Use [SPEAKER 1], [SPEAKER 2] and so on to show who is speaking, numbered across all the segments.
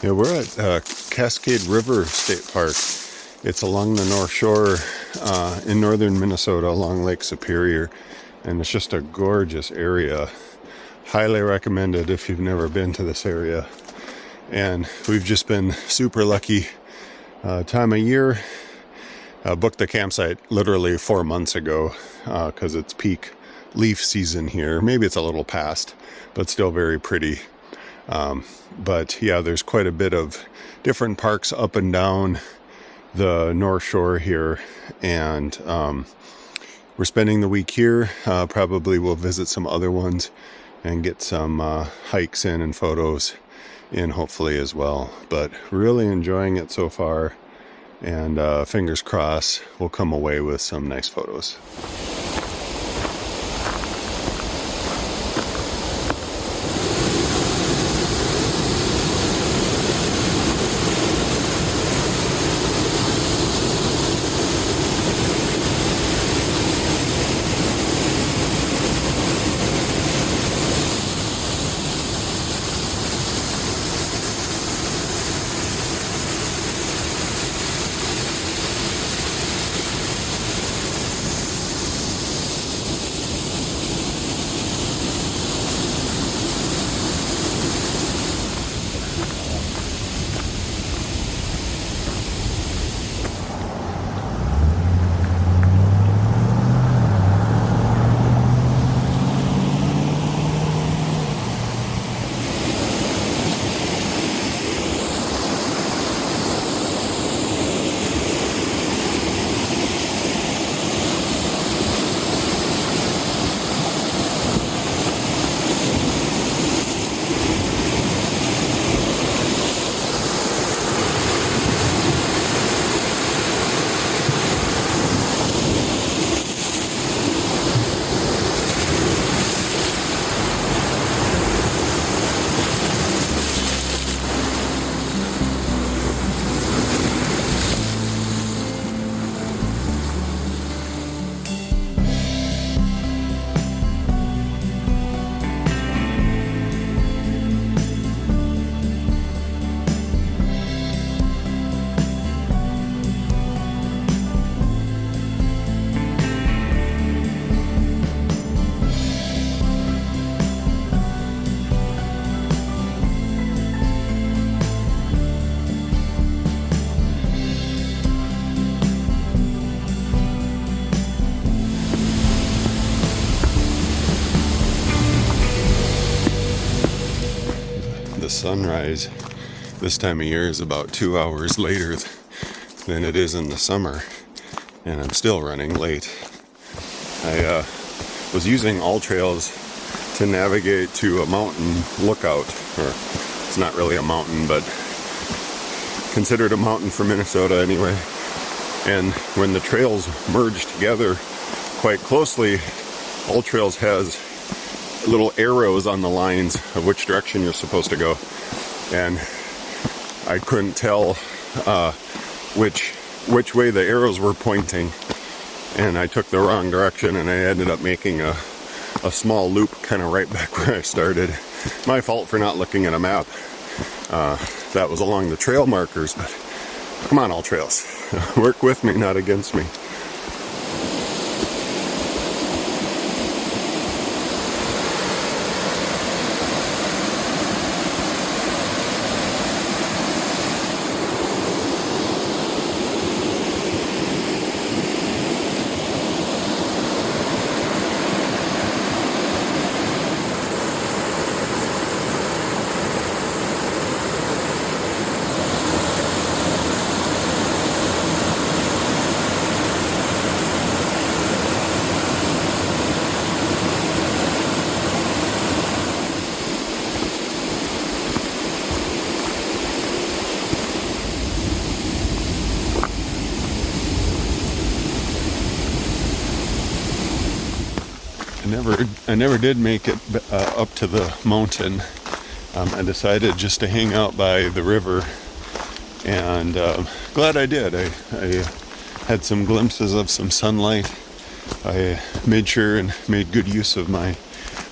[SPEAKER 1] Yeah, we're at Cascade River State Park. It's along the North Shore in northern Minnesota along Lake Superior, and it's just a gorgeous area. Highly recommended if you've never been to this area. And we've just been super lucky. Time of year, booked the campsite literally 4 months ago because it's peak leaf season here. Maybe it's a little past, but still very pretty. But yeah, there's quite a bit of different parks up and down the North Shore here, and we're spending the week here. Probably we'll visit some other ones and get some hikes in and photos in hopefully as well. But really enjoying it so far, and fingers crossed we'll come away with some nice photos. The sunrise this time of year is about 2 hours later than it is in the summer, and I'm still running late. I was using All Trails to navigate to a mountain lookout, or it's not really a mountain, but considered a mountain for Minnesota anyway. And when the trails merge together quite closely, All Trails has little arrows on the lines of which direction you're supposed to go, and I couldn't tell which way the arrows were pointing, and I took the wrong direction, and I ended up making a small loop kind of right back where I started. My fault for not looking at a map. That was along the trail markers, but come on, All Trails, work with me, not against me. I never did make it up to the mountain. I decided just to hang out by the river, and glad I did. I had some glimpses of some sunlight. I made sure and made good use of my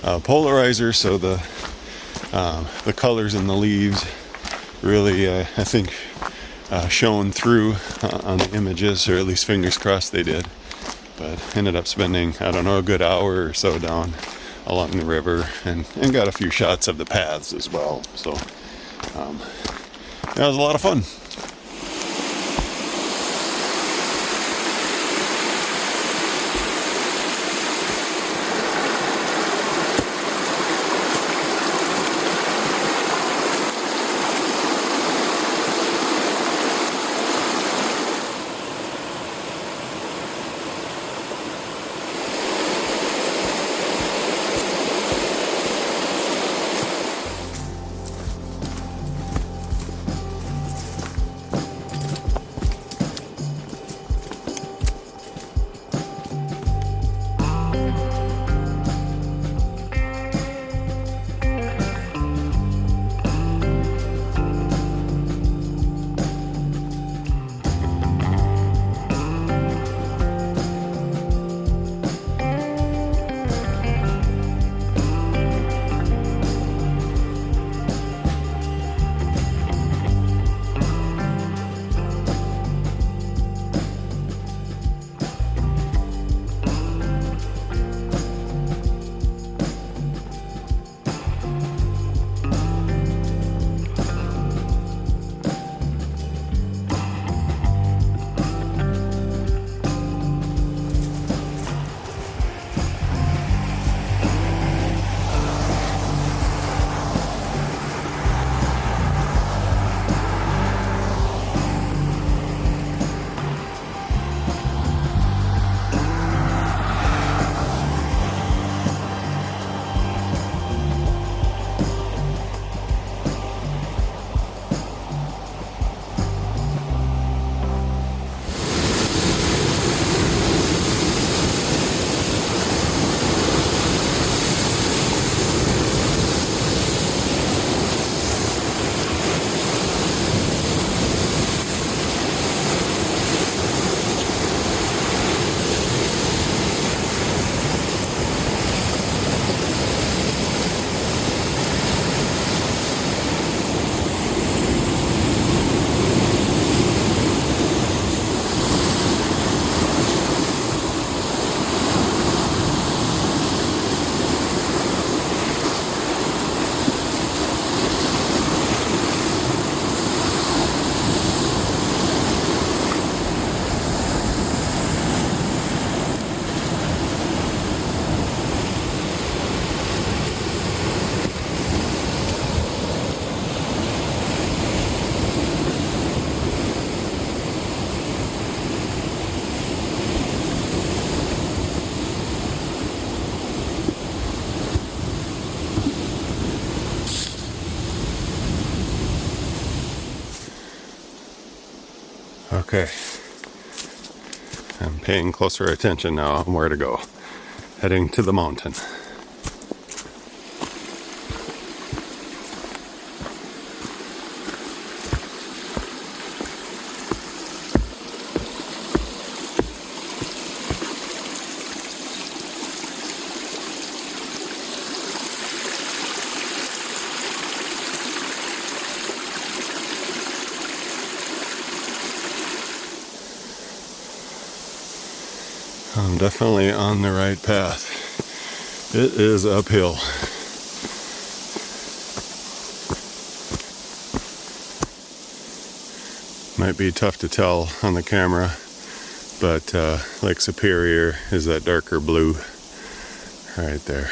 [SPEAKER 1] polarizer, so the colors in the leaves really, I think, shown through on the images, or at least fingers crossed they did. But ended up spending, I don't know, a good hour or so down along the river, and got a few shots of the paths as well. So that was a lot of fun. Okay, I'm paying closer attention now on where to go. Heading to the mountain. I'm definitely on the right path. It is uphill. Might be tough to tell on the camera, but Lake Superior is that darker blue right there.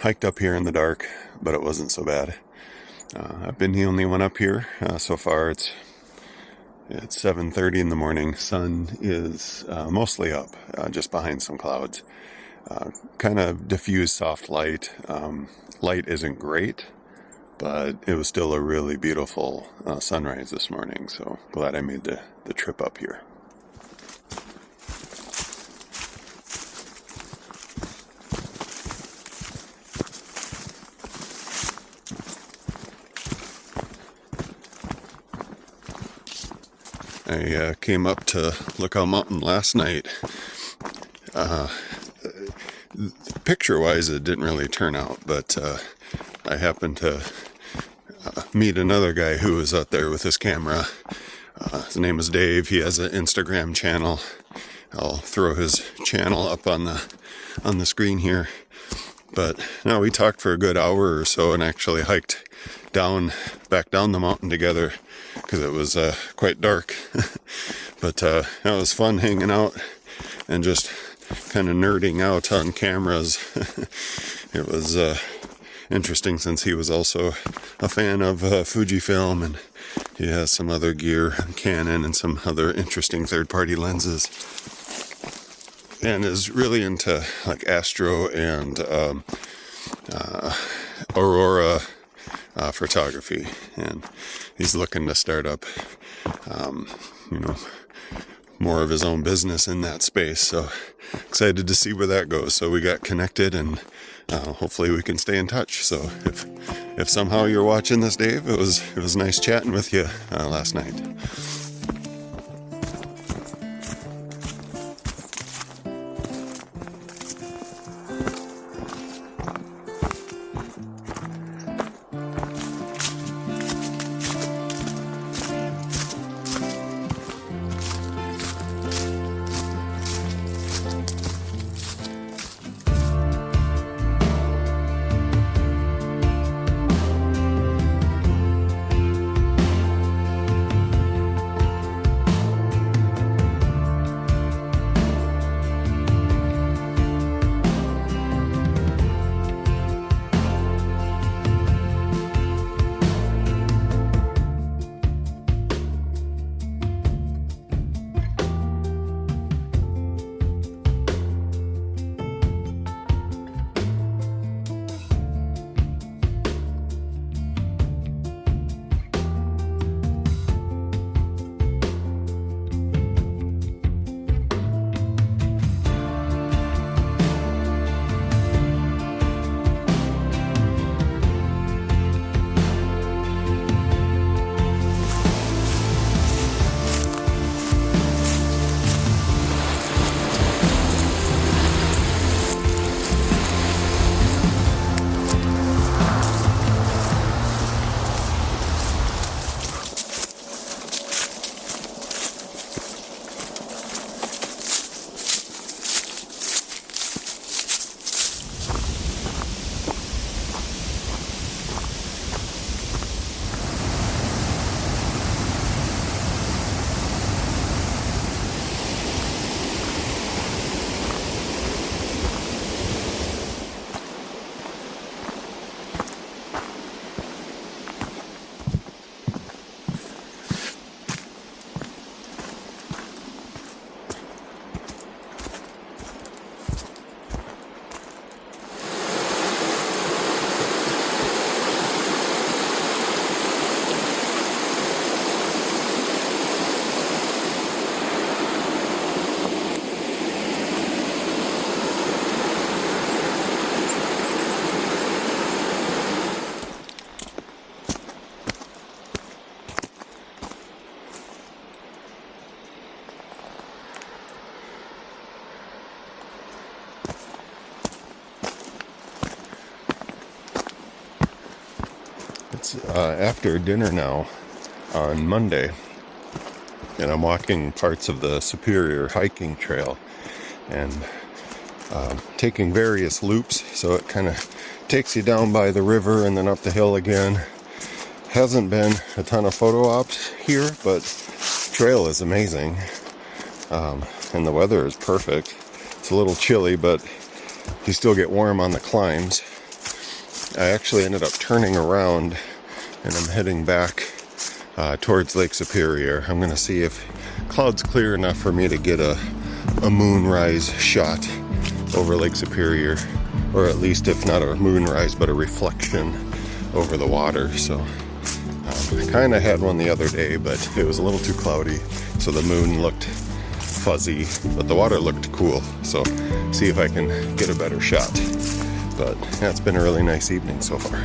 [SPEAKER 1] Hiked up here in the dark, but it wasn't so bad. I've been the only one up here so far. It's 7:30 in the morning. Sun is mostly up, just behind some clouds. Kind of diffused soft light. Light isn't great, but it was still a really beautiful sunrise this morning. So glad I made the trip up here. I came up to Lookout Mountain last night. Picture-wise, it didn't really turn out, but I happened to meet another guy who was out there with his camera. His name is Dave. He has an Instagram channel. I'll throw his channel up on the screen here. But no, we talked for a good hour or so and actually hiked back down the mountain together because it was quite dark. But it was fun hanging out and just kind of nerding out on cameras. It was interesting since he was also a fan of Fujifilm, and he has some other gear, Canon, and some other interesting third-party lenses, and is really into like astro and aurora photography, and he's looking to start up more of his own business in that space. So excited to see where that goes. So we got connected, and hopefully we can stay in touch. So if somehow you're watching this, Dave, it was nice chatting with you last night. It's after dinner now on Monday, and I'm walking parts of the Superior hiking trail and taking various loops, so it kind of takes you down by the river and then up the hill again. Hasn't been a ton of photo ops here, but trail is amazing, and the weather is perfect. It's a little chilly, but you still get warm on the climbs. I actually ended up turning around and I'm heading back towards Lake Superior. I'm going to see if cloud's clear enough for me to get a moonrise shot over Lake Superior, or at least if not a moonrise but a reflection over the water. So I kind of had one the other day, but it was a little too cloudy, so the moon looked fuzzy, but the water looked cool. So see if I can get a better shot. But yeah, it's been a really nice evening so far.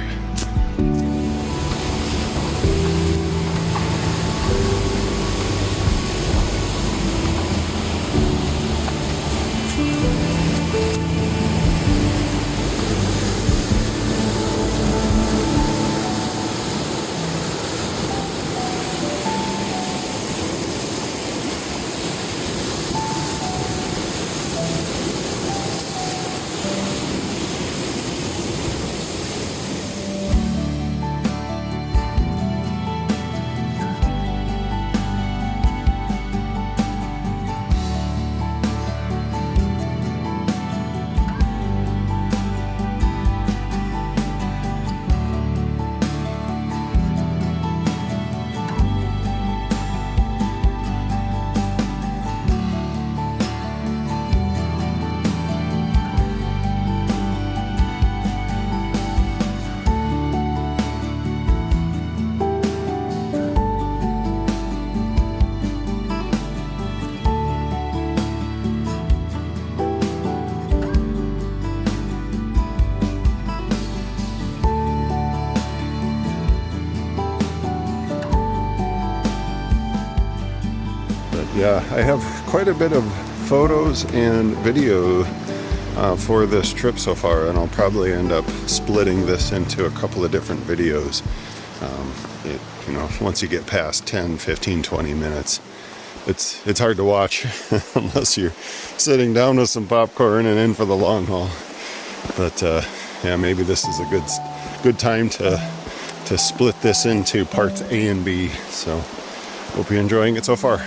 [SPEAKER 1] Yeah, I have quite a bit of photos and video for this trip so far, and I'll probably end up splitting this into a couple of different videos. Once you get past 10, 15, 20 minutes, it's hard to watch unless you're sitting down with some popcorn and in for the long haul. But yeah, maybe this is a good time to split this into parts A and B. So hope you're enjoying it so far.